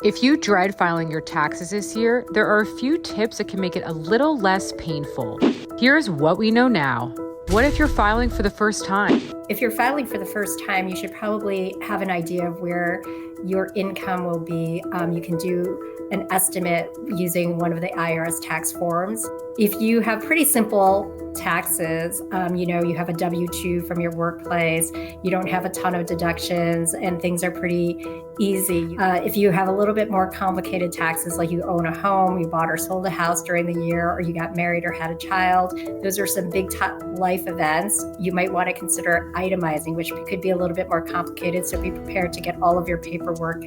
If you dread filing your taxes this year, there are a few tips that can make it a little less painful. Here's what we know now. What if you're filing for the first time? If you're filing for the first time, you should probably have an idea of where your income will be. You can do an estimate using one of the IRS tax forms. If you have pretty simple taxes, you have a W-2 from your workplace, you don't have a ton of deductions, and things are pretty easy. If you have a little bit more complicated taxes, like you own a home, you bought or sold a house during the year, or you got married or had a child, those are some big life events. You might want to consider itemizing, which could be a little bit more complicated, so be prepared to get all of your paperwork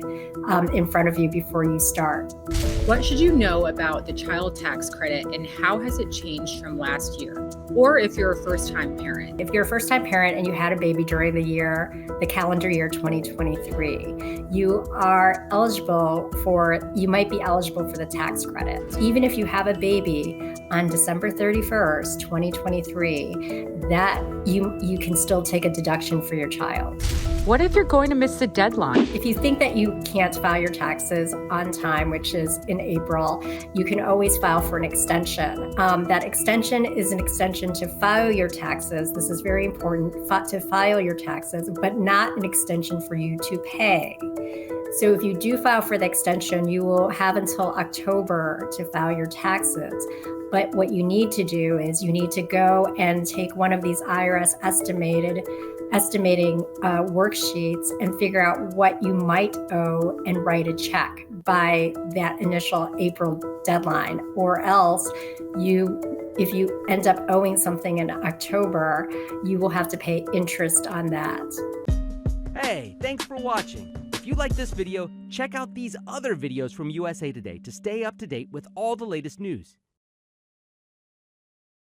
in front of you before you start. What should you know about the child tax credit and how has it changed from last year? Or if you're a first-time parent. If you're a first-time parent and you had a baby during the calendar year 2023, you might be eligible for the tax credit. Even if you have a baby on December 31st, 2023, that you can still take a deduction for your child. What if you're going to miss the deadline? If you think that you can't file your taxes on time, which is in April, you can always file for an extension. That extension is an extension to file your taxes. This is very important, to file your taxes, but not an extension for you to pay. So if you do file for the extension, you will have until October to file your taxes. But what you need to do is you need to go and take one of these IRS estimating worksheets and figure out what you might owe and write a check by that initial April deadline. Or else if you end up owing something in October, you will have to pay interest on that. Hey, thanks for watching. If you like this video, check out these other videos from USA Today to stay up to date with all the latest news.